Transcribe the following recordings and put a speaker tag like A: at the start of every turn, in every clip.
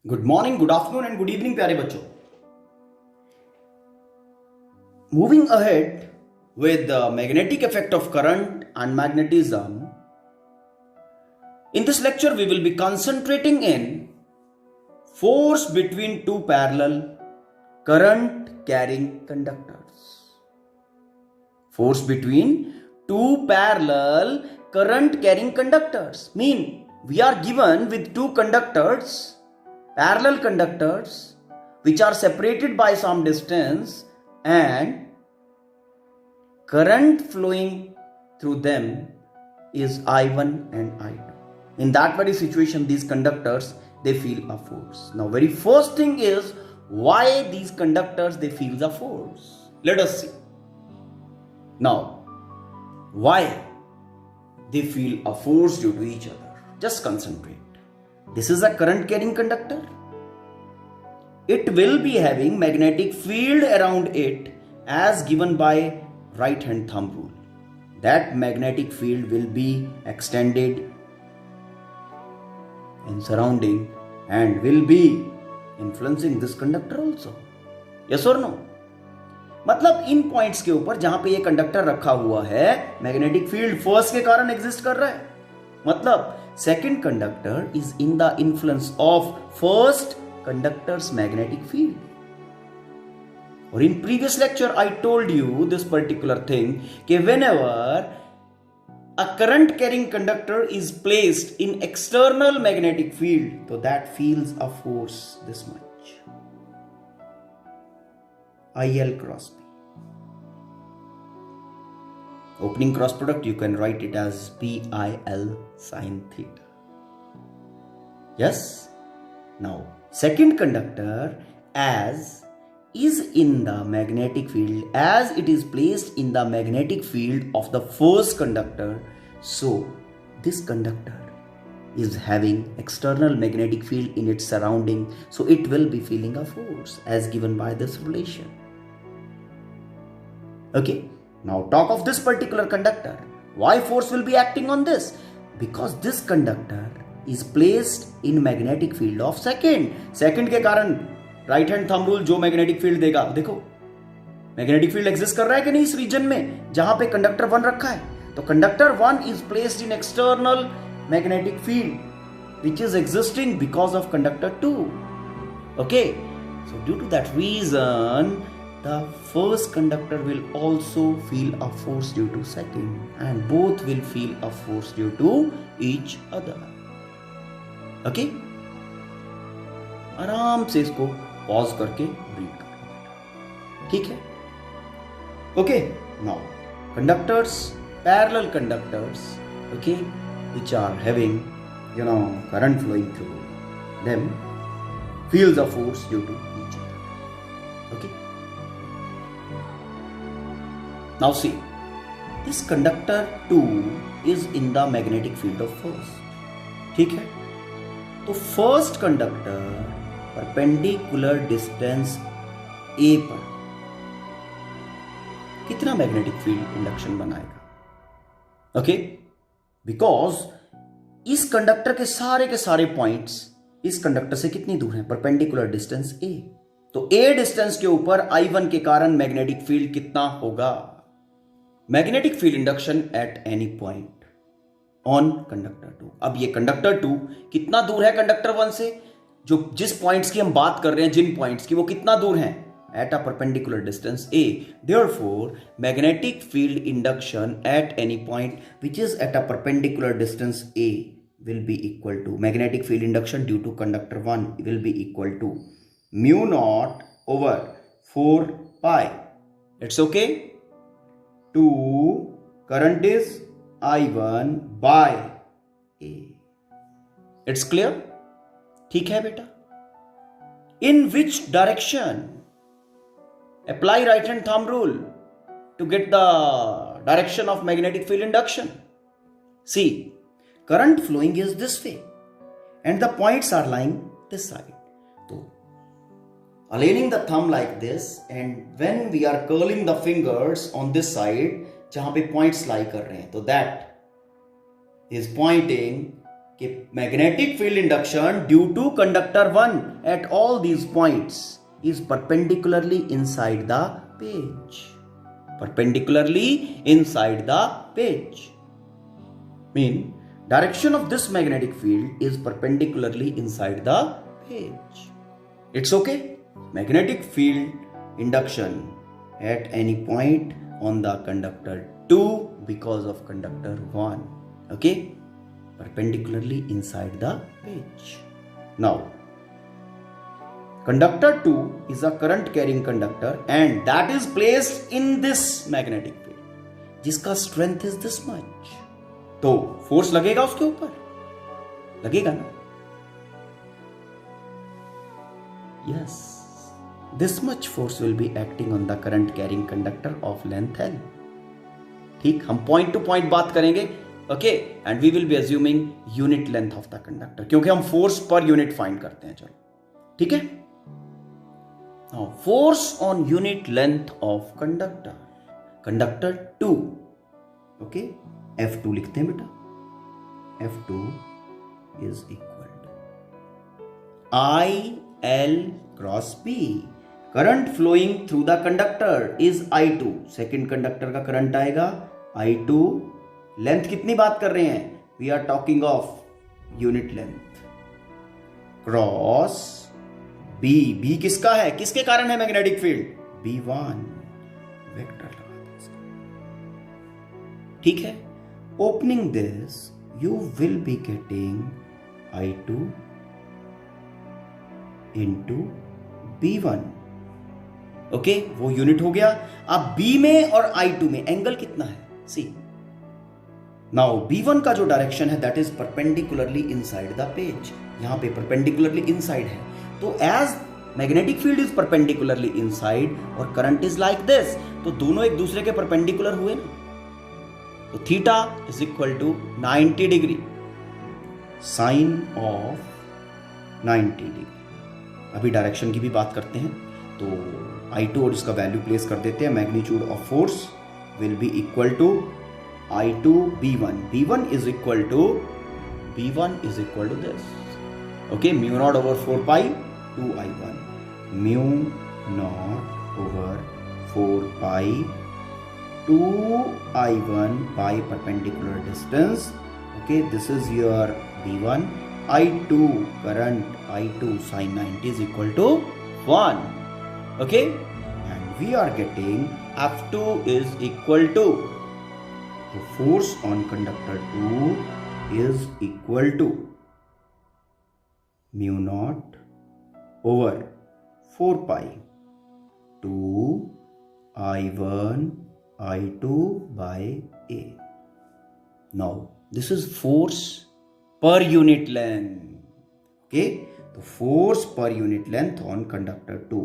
A: Good morning, good afternoon and good evening प्यारे बच्चों. Moving ahead with the magnetic effect of current and magnetism, in this lecture we will be concentrating in force between two parallel current carrying conductors. Force between two parallel current carrying conductors mean we are given with two conductors, parallel conductors, which are separated by some distance, and current flowing through them is I1 and I2. In that very situation, these conductors, they feel a force. Now, very first thing is why these conductors, they feel the force. Let us see. Now, why they feel a force due to each other? Just concentrate. This is a current carrying conductor. It will be having magnetic field around it as given by right hand thumb rule. That magnetic field will be extended and surrounding and will be influencing this conductor also. Yes or no? मतलब इन points के ऊपर जहां पे ये conductor रखा हुआ है, magnetic field first के कारण एग्जिस्ट कर रहा है. मतलब second conductor is in the influence of first conductor's magnetic field. Or in previous lecture I told you this particular thing कि whenever a current carrying conductor is placed in external magnetic field, so that feels a force this much, IL cross B. Opening cross product you can write it as PIL sin theta. Yes? Now second conductor as is in the magnetic field, as it is placed in the magnetic field of the first conductor, so this conductor is having external magnetic field in its surrounding, so it will be feeling a force as given by this relation. Okay, now talk of this particular conductor. Why force will be acting on this? Because this conductor is placed in magnetic field of second के कारण right hand thumb rule जो magnetic field देगा, देखो magnetic field exist कर रहा है कि नहीं इस रीजन में जहां पे कंडक्टर 1 रखा है. तो conductor 1 is placed in external magnetic field which is existing because of conductor 2. Okay, so due to that reason the first conductor will also feel a force due to second and both will feel a force due to each other. Okay? आराम से इसको pause करके read करो. ठीक है? Okay, now conductors, parallel conductors, okay, which are having current flowing through them feels a force due to each other. Okay? Now see, this conductor 2 is in the magnetic field of first. ठीक है? तो first conductor perpendicular distance A पर कितना magnetic field induction बनाएगा? Okay, because इस conductor के सारे points इस कंडक्टर से कितनी दूर है? Perpendicular distance A. तो A डिस्टेंस के ऊपर I1 के कारण मैग्नेटिक फील्ड कितना होगा? Magnetic field induction at any point on conductor 2. अब ये कंडक्टर 2 कितना दूर है कंडक्टर 1 से? जो जिस पॉइंट्स की हम बात कर रहे हैं, जिन पॉइंट्स की, वो कितना दूर है? At a perpendicular distance A. Therefore magnetic field induction at any point which is at a perpendicular distance A will be equal to magnetic field induction due to conductor 1 will be equal to mu naught over 4 pi. It's okay? 2 current is I1 by A. It's clear? ठीक है बेटा? In which direction? Apply right hand thumb rule to get the direction of magnetic field induction. See, current flowing is this way and the points are lying this side. So, aligning the thumb like this, and when we are curling the fingers on this side जहां पे points lie कर रहे हैं, तो that is pointing कि magnetic field induction due to conductor 1 at all these points is perpendicularly inside the page. Perpendicularly inside the page mean direction of this magnetic field is perpendicularly inside the page. It's okay. Magnetic field induction at any point on the conductor 2 because of conductor 1. Okay, perpendicularly inside the page. Now conductor 2 is a current carrying conductor and that is placed in this magnetic field जिसका strength is this much. तो force लगेगा उसके ऊपर, लगेगा ना? Yes, this much force will be acting on the current carrying conductor of length L. ठीक, हम point two point बात करेंगे. Okay, and we will be assuming unit length of the conductor, क्योंकि हम फोर्स पर यूनिट फाइंड करते हैं. चलो ठीक है. Now force on unit length of conductor, conductor 2. Okay, F2 लिखते हैं बेटा. F2 is equal to IL cross B. Current flowing through the conductor is I2. Second conductor का करंट आएगा I2. लेंथ कितनी बात कर रहे हैं? We are talking of unit length. Cross B किसका है, किसके कारण है मैग्नेटिक फील्ड? B1 वेक्टर लगा दो. ठीक है. Opening this you will be getting I2 into B1. Okay, वो यूनिट हो गया. अब B में और I2 में एंगल कितना है? सी. नाउ B1 का जो डायरेक्शन है that is perpendicularly inside the page. यहां पे परपेंडिकुलरली इनसाइड है. तो as magnetic field is perpendicularly inside और करंट इज लाइक दिस, तो दोनों एक दूसरे के परपेंडिकुलर हुए ना. तो theta is equal to 90 degree sine of 90 degree. अभी डायरेक्शन की भी बात करते हैं. तो I2 और इसका वैल्यू प्लेस कर देते हैं. Magnitude of force will be equal to I2 B1. B1 is equal to this. Okay, mu naught over 4 pi 2I1. Mu naught over 4 pi 2I1 by perpendicular distance. Okay, this is your B1. I2 current I2 sin 90 is equal to 1. Okay, and we are getting F2 is equal to the force on conductor 2 is equal to mu naught over 4 pi 2 I1 I2 by A. Now this is force per unit length. Okay, the force per unit length on conductor 2.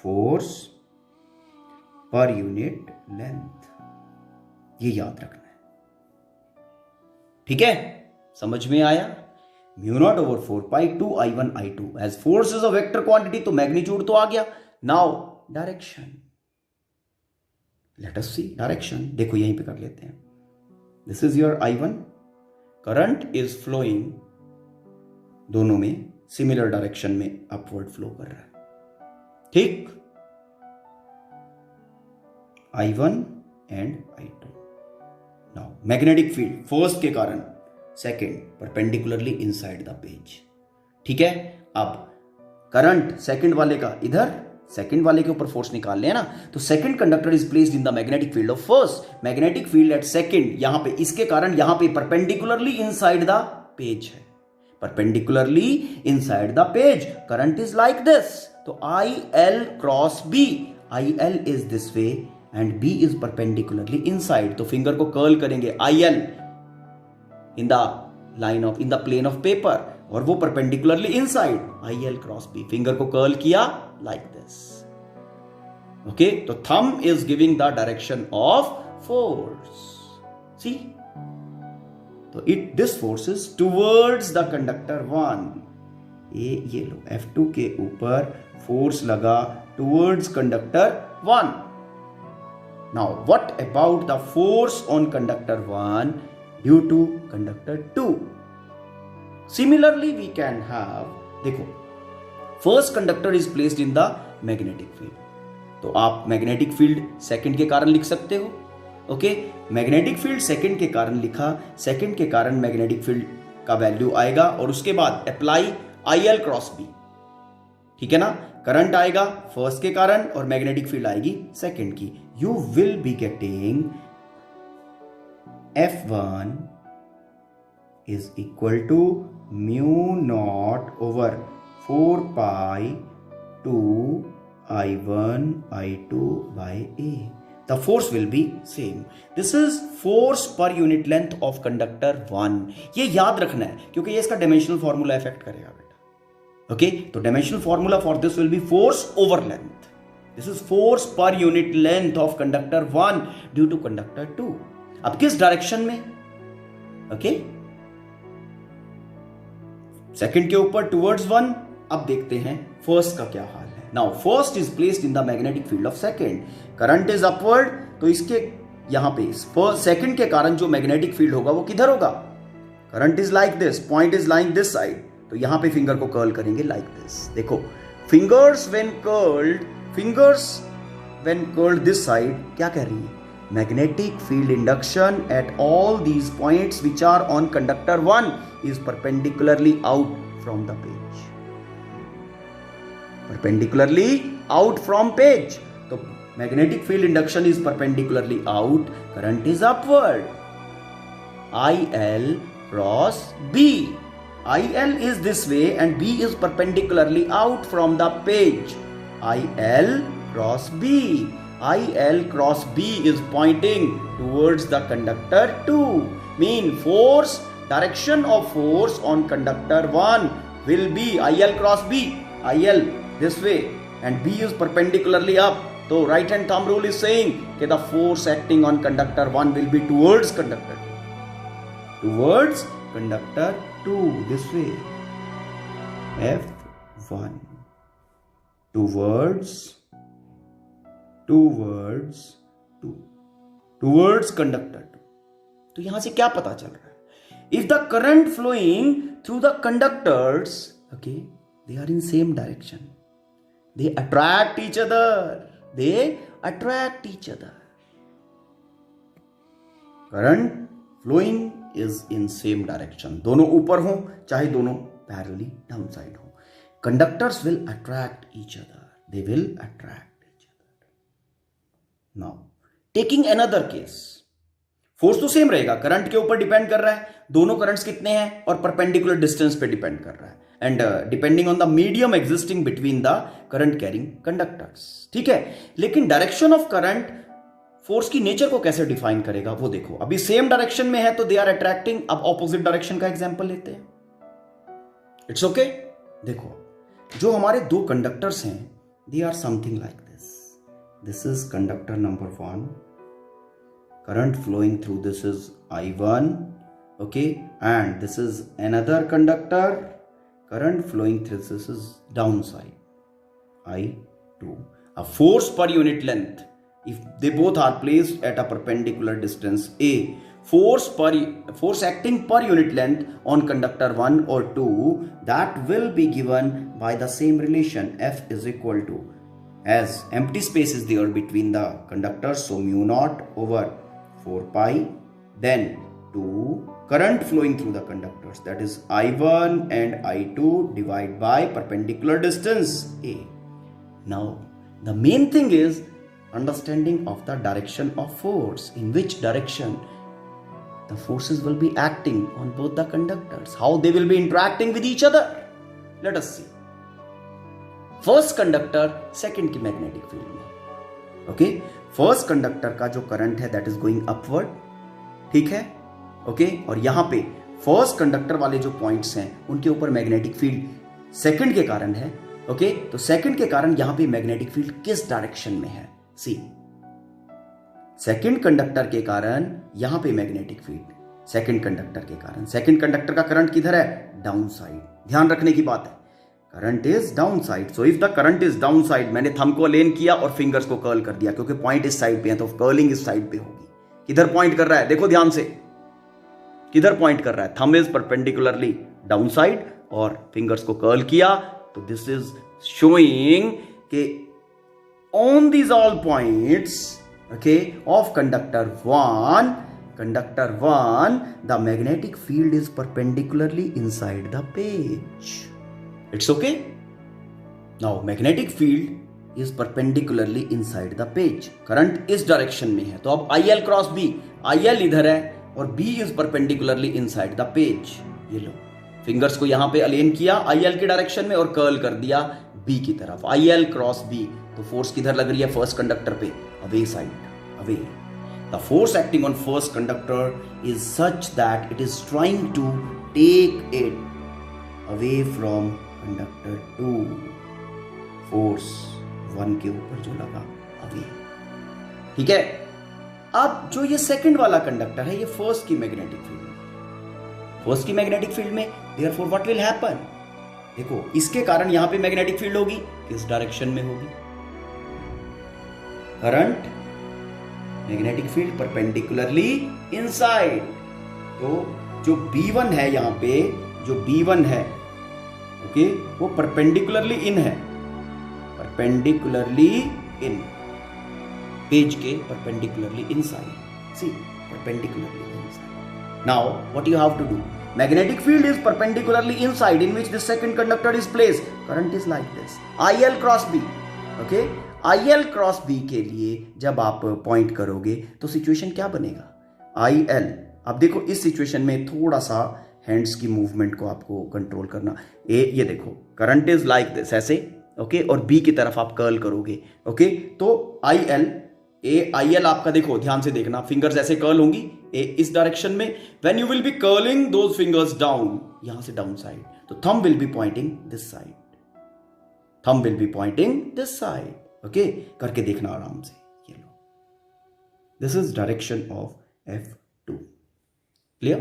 A: Force per unit length, ये याद रखना है. ठीक है, समझ में आया? Mu naught over 4 pi 2 I1 I2. As force is a vector quantity तो मैग्नीट्यूड तो आ गया. Now direction, let us see direction. देखो यहीं पे कर लेते हैं. This is your I1. Current is flowing, दोनों में सिमिलर डायरेक्शन में अपवर्ड फ्लो कर रहा है. ठीक, I1 एंड I2. Now magnetic field first के कारण, second perpendicularly inside the page. ठीक है. अब करंट सेकेंड वाले का इधर, सेकेंड वाले के ऊपर फोर्स निकाल लेना. तो second conductor is placed in the magnetic field of first. Magnetic field at second, यहां पे इसके कारण यहां पे परपेंडिकुलरली इनसाइड द पेज है. Perpendicularly inside the page, current is like this. तो IL cross B, IL is this way and B is perpendicularly inside. तो finger को कर्ल करेंगे IL in the line of, in the plane of paper, और वो perpendicularly inside IL cross B. Finger को curl किया like this. Okay, तो thumb is giving the direction of force. See, तो this force is towards the conductor 1. ये लो, F2 के ऊपर फोर्स लगा towards conductor 1. Now what about the force on conductor 1 due to conductor 2? Similarly we can have, देखो first conductor is placed in the magnetic field, तो आप magnetic field second के कारण लिख सकते हो। ओके, मैग्नेटिक फील्ड सेकंड के कारण लिखा, सेकंड के कारण मैग्नेटिक फील्ड का वैल्यू आएगा और उसके बाद अप्लाई IL क्रॉस B, ठीक है ना। करंट आएगा फर्स्ट के कारण और मैग्नेटिक फील्ड आएगी सेकंड की। You will be getting F1 is equal to mu naught over 4 pi 2 I1 I2 by A. The force will be same. This is force per unit length of conductor 1. ये याद रखना है क्योंकि ये इसका dimensional formula effect करेगा बेटा। Okay, तो dimensional formula for this will be force over length. This is force per unit length of conductor 1 due to conductor 2। अब किस डायरेक्शन में? ओके, सेकंड के ऊपर टुवर्ड्स 1। अब देखते हैं फर्स्ट का क्या हाल है। Now first is placed in the magnetic field of second, current is upward, तो इसके यहां पे सेकंड के कारण जो मैग्नेटिक फील्ड होगा वो किधर होगा? Current is like this, point is like this side, तो यहां पे फिंगर को कर्ल करेंगे लाइक दिस। देखो fingers when curled this side क्या कह रही है? Magnetic field induction at all these points which are on conductor 1 is perpendicularly out from the page, perpendicularly out from page, तो magnetic field induction is perpendicularly out, current is upward, IL cross B, IL is this way and B is perpendicularly out from the page, IL cross B, IL cross B is pointing towards the conductor 2, mean force, direction of force on conductor 1 will be IL cross B, IL this way and B is perpendicularly up, so right hand thumb rule is saying that the force acting on conductor 1 will be towards conductor 2 this way, F1 towards conductor 2। तो यहां से क्या पता चल रहा है? If the current flowing through the conductors, okay, they are in same direction, they attract each other, current flowing is in same direction, दोनों ऊपर हों चाहे दोनों पैरेलली डाउन साइड हों, conductors will attract each other, they will attract each other। now taking another case, force तो same रहेगा, current के ऊपर डिपेंड कर रहा है, दोनों करंट्स कितने हैं और परपेंडिकुलर डिस्टेंस पे डिपेंड कर रहा है, and depending on the medium existing between the current carrying conductors, ठीक है। लेकिन डायरेक्शन ऑफ करंट फोर्स की नेचर को कैसे डिफाइन करेगा वो देखो। अभी सेम डायरेक्शन में है तो दे आर अट्रैक्टिंग, अब ऑपोजिट डायरेक्शन का एग्जांपल लेते हैं। इट्स ओके, देखो जो हमारे दो कंडक्टर्स हैं they are something like this, this is conductor number 1, current flowing through this is I1, okay, and this is another conductor, current flowing through this is downside I2। a force per unit length, if they both are placed at a perpendicular distance A, force acting per unit length on conductor 1 or 2, that will be given by the same relation, F is equal to, as empty space is there between the conductors, so mu naught over 4 pi, then 2 current flowing through the conductors, that is I1 and I2 divided by perpendicular distance A। now the main thing is understanding of the direction of force, in which direction the forces will be acting on both the conductors, how they will be interacting with each other। let us see, first conductor second की magnetic field में, okay, first conductor का जो current है that is going upward, ठीक है, okay, और यहां पे फर्स्ट कंडक्टर वाले जो पॉइंट्स हैं उनके ऊपर मैग्नेटिक फील्ड सेकंड के कारण है, ओके, तो सेकंड के कारण यहां पे मैग्नेटिक फील्ड किस डायरेक्शन में है? सी, सेकंड कंडक्टर के कारण यहां पे मैग्नेटिक फील्ड सेकंड कंडक्टर के कारण, सेकंड कंडक्टर का करंट किधर है? डाउन साइड, ध्यान रखने की बात है, current is down side, so if the current is down side, मैंने थंब को लेन किया और फिंगर्स को कर्ल कर दिया क्योंकि पॉइंट इस साइड पे है तो कर्लिंग इस साइड पे होगी। किधर पॉइंट कर रहा है? देखो ध्यान से, किधर पॉइंट कर रहा है? Thumb is perpendicularly down side और फिंगर्स को कर्ल किया, तो दिस इज शोइंग के on these all points okay of conductor 1 the magnetic field is perpendicularly inside the page. It's okay? Now magnetic field is perpendicularly inside the page. Current इस direction में है, तो अब IL cross B, IL इधर है और B is perpendicularly inside the page. ये लो, fingers को यहां पे अलेन किया IL के डायरेक्शन में और कर्ल कर दिया B की तरफ, IL क्रॉस B. तो फोर्स किधर लग रही है? फर्स्ट कंडक्टर पे, away side, away. The force acting on first conductor is such that it is trying to take it away from conductor 2. Force 1 के ऊपर जो लगा, away. ठीक है. अब जो ये सेकंड वाला कंडक्टर है, ये फर्स्ट की मैग्नेटिक फील्ड में, फर्स्ट की मैग्नेटिक फील्ड में, therefore what will happen? देखो, इसके कारण यहां पे मैग्नेटिक फील्ड होगी, किस डायरेक्शन में होगी? Current magnetic field perpendicularly inside. तो जो B1 है यहां पे, जो B1 है ओके, वो परपेंडिकुलरली इन है, परपेंडिकुलरली इन, पेज के perpendicularly inside. See, perpendicularly inside. Now what you have to do? Magnetic field is perpendicularly inside in which the second conductor is placed. Current is like this. IL cross B. Okay? IL cross B के लिए जब आप point करोगे तो situation क्या बनेगा? IL. अब देखो, इस सिचुएशन में थोड़ा सा हैंड्स की मूवमेंट को आपको कंट्रोल करना. ये देखो, करंट इज लाइक दिस, ऐसे ओके, और B की तरफ आप कर्ल करोगे ओके. तो IL आपका देखो, ध्यान से देखना, फिंगर्स ऐसे कर्ल होंगी इस डायरेक्शन में. When you will be curling those fingers down, यहां से डाउन साइड, तो thumb will be pointing this side, thumb will be pointing this side. Okay, करके देखना आराम से. ये लो, this is direction of F2. Clear?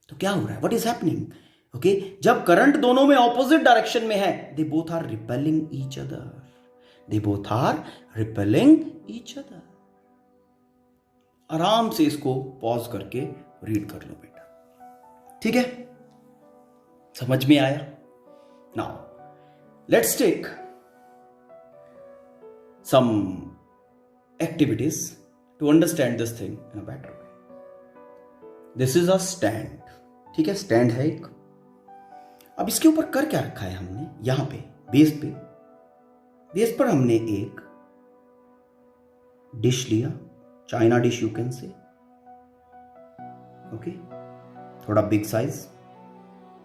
A: तो क्या हो रहा है? What is happening? ओके, जब करंट दोनों में ऑपोजिट डायरेक्शन में है, they both are repelling each other, they both are repelling each other. आराम से इसको पॉज करके रीड कर लो बेटा. ठीक है, समझ में आया? Now let's take some activities to understand this thing in a better way. This is a stand. ठीक है, स्टैंड है एक. अब इसके ऊपर कर क्या रखा है हमने? यहां पे बेस पर हमने एक डिश लिया, China dish you can say, okay, थोड़ा बिग साइज.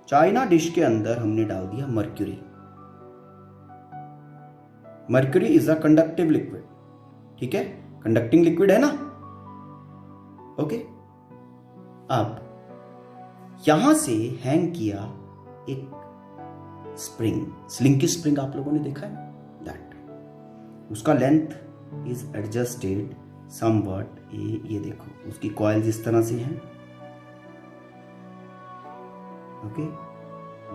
A: चाइना डिश के अंदर हमने डाल दिया mercury. Mercury is a conductive liquid. ठीक है, कंडक्टिंग लिक्विड है ना. ओके, अब यहां से हैंग किया एक स्प्रिंग, स्लिंकी स्प्रिंग आप लोगों ने देखा है दैट. उसका लेंथ इज एडजस्टेड समवट. ये देखो, उसकी कॉइल्स इस तरह से हैं. Okay,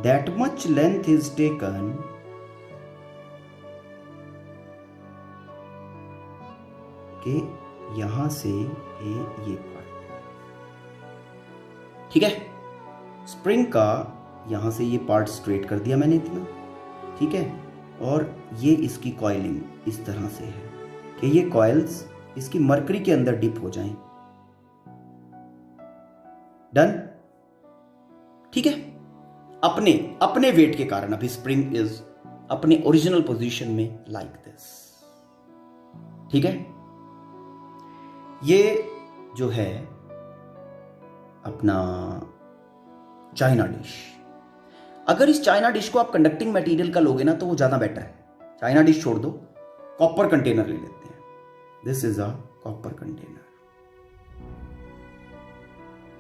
A: that much length is taken के यहां से ये पार्ट. ठीक है, स्प्रिंग का यहां से ये पार्ट स्ट्रेट कर दिया मैंने इतना. ठीक है, और ये इसकी कॉइलिंग इस तरह से है कि ये कॉइल्स इसकी मरकरी के अंदर डिप हो जाएं. डन. ठीक है, अपने वेट के कारण अभी स्प्रिंग इज अपने ओरिजिनल पोजीशन में लाइक दिस. ठीक है, ये जो है अपना चाइना डिश. अगर इस चाइना डिश को आप कंडक्टिंग मटेरियल का लोगे ना तो वो ज्यादा बेटर है. चाइना डिश छोड़ दो, कॉपर कंटेनर ले लेते हैं. This is a copper container,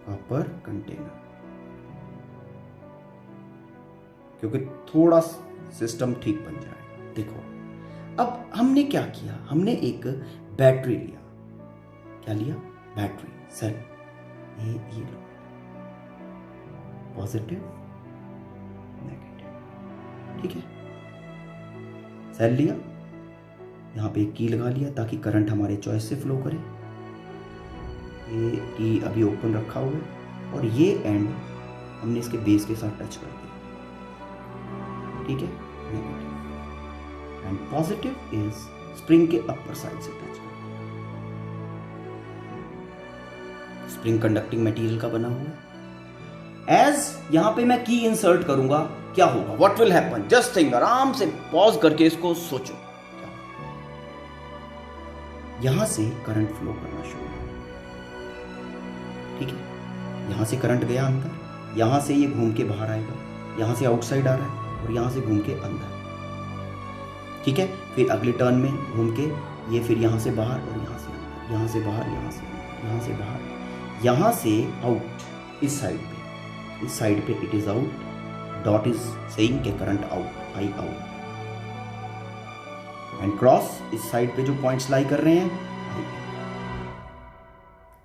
A: copper container, क्योंकि थोड़ा सिस्टम ठीक बन जाए. देखो, अब हमने क्या किया? हमने एक बैटरी लिया. क्या लिया? Battery cell. ये लो, पॉजिटिव नेगेटिव. ठीक है, सेल लिया, यहां पे एक की लगा लिया ताकि करंट हमारे चॉइस से फ्लो करे. ये की अभी ओपन रखा हुआ है और ये एंड हमने इसके बेस के साथ टच कर दिया, ठीक है, negative. And positive is spring के अपर साइड से टच कर दिया। स्प्रिंग कंडक्टिंग मटेरियल का बना हुआ है। एज यहां पे मैं की इंसर्ट करूंगा, क्या होगा, what will happen, just think, आराम से पॉज करके इसको सोचो। यहां से करंट फ्लो करना शुरू हो, ठीक है, यहां से करंट गया अंदर, यहां से ये घूम के बाहर आएगा, यहां से आउटसाइड आ रहा है और यहां से घूम के अंदर, ठीक है, फिर अगले टर्न में घूम के ये फिर यहां से बाहर और यहां से अंदर, यहां से बाहर, यहां से अंदर, यहां से बाहर, यहां से आउट, इस साइड पे it is out, dot is saying के current out, I out, and cross इस साइड पे जो पॉइंट्स लाई कर रहे हैं,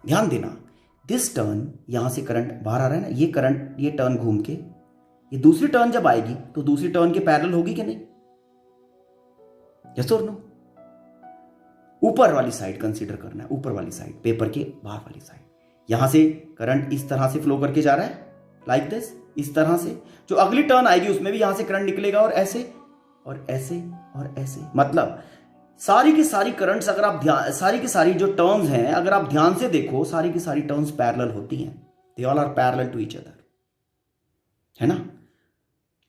A: ध्यान देना, दिस टर्न यहां से करंट बाहर आ रहा है ना, ये करंट, ये टर्न घूम के, ये दूसरी टर्न जब आएगी तो दूसरी टर्न के पैरेलल होगी कि नहीं, यस और नो? ऊपर वाली साइड कंसीडर करना है, ऊपर वाली साइड, पेपर के बाहर वाली साइड, यहां से करंट इस तरह से फ्लो करके जा रहा है, लाइक दिस, इस तरह से, जो अगली टर्न आएगी उसमें भी यहां से करंट निकलेगा और ऐसे और ऐसे और ऐसे, मतलब सारी की सारी करंट्स, अगर आप ध्यान, सारी की सारी जो टर्न्स हैं अगर आप ध्यान से देखो, सारी की सारी टर्न्स पैरेलल होती हैं, they all are parallel to each other, है ना।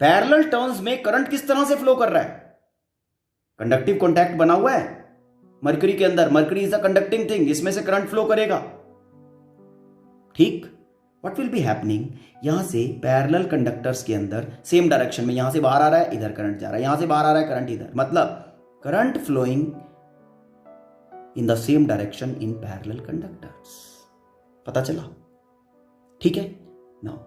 A: पैरेलल टर्न्स में करंट किस तरह से फ्लो कर रहा है, कंडक्टिव कॉन्टैक्ट बना हुआ है मरकरी के अंदर, mercury is a conducting thing, इसमें से करंट फ्लो करेगा, ठीक। व्हाट विल बी हैपनिंग, यहां से पैरेलल कंडक्टर्स के अंदर सेम डायरेक्शन में, यहां से बाहर आ रहा है, इधर करंट जा रहा है, यहां से बाहर आ रहा है, करंट इधर, मतलब current flowing in the same direction in parallel conductors, पता चला, ठीक है। नाउ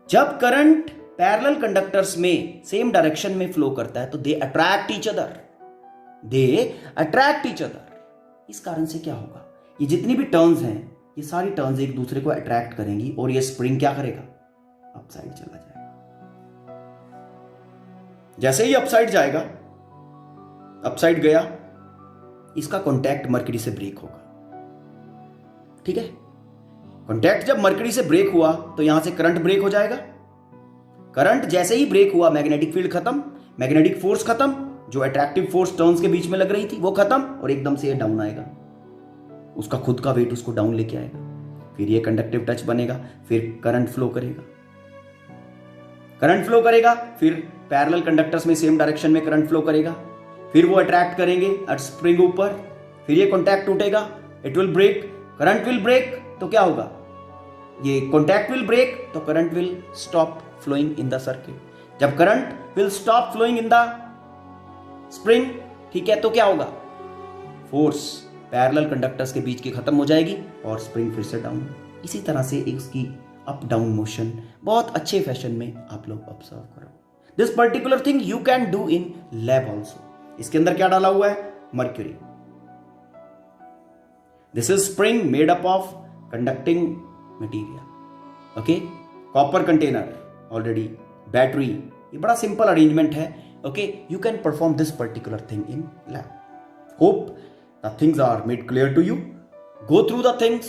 A: जब करंट पैरेलल कंडक्टर्स में सेम डायरेक्शन में फ्लो करता है तो दे अट्रैक्ट ईच अदर, इस कारण से क्या होगा, ये जितनी भी टर्न्स हैं ये सारी टर्न्स एक दूसरे को अट्रैक्ट करेंगी और ये स्प्रिंग क्या करेगा, अपसाइड चला जाएगा। जैसे ही अपसाइड जाएगा, अपसाइड गया, इसका कांटेक्ट मरकरी से ब्रेक होगा, ठीक है। कांटेक्ट जब मरकरी से ब्रेक हुआ तो यहां से करंट ब्रेक हो जाएगा, करंट जैसे ही ब्रेक हुआ मैग्नेटिक फील्ड खत्म, मैग्नेटिक फोर्स खत्म, जो अट्रैक्टिव फोर्स टर्न्स के बीच में लग रही थी वो खत्म, और एकदम से ये डाउन आएगा, उसका खुद का वेट उसको डाउन लेके आएगा, फिर ये कंडक्टिव टच बनेगा, फिर करंट फ्लो करेगा, फिर पैरेलल कंडक्टर्स में सेम डायरेक्शन में करंट फ्लो करेगा, फिर वो अट्रैक्ट करेंगे एट स्प्रिंग ऊपर, फिर ये कॉन्टैक्ट टूटेगा, it will break, current will break, तो क्या होगा, ये कॉन्टैक्ट विल ब्रेक, तो current will stop flowing in the circuit, जब current will stop flowing in the spring, ठीक है, तो क्या होगा, फोर्स पैरेलल कंडक्टर्स के बीच की खत्म हो जाएगी और स्प्रिंग फिर से डाउन। इसी तरह से इसकी अप डाउन मोशन बहुत अच्छे फैशन में आप लोग ऑब्जर्व करो। This particular thing you can do in lab also. इसके अंदर क्या डाला हुआ है, mercury. This is spring made up of conducting material, okay, copper container already, battery, ये बड़ा सिंपल अरेंजमेंट है, okay. You can perform this particular thing in lab. Hope the things are made clear to you. Go through the things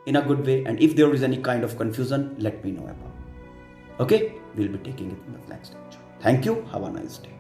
A: in a good way, and if there is any kind of confusion, let me know about it. Okay, we'll be taking it in the next lecture. Thank you. Have a nice day.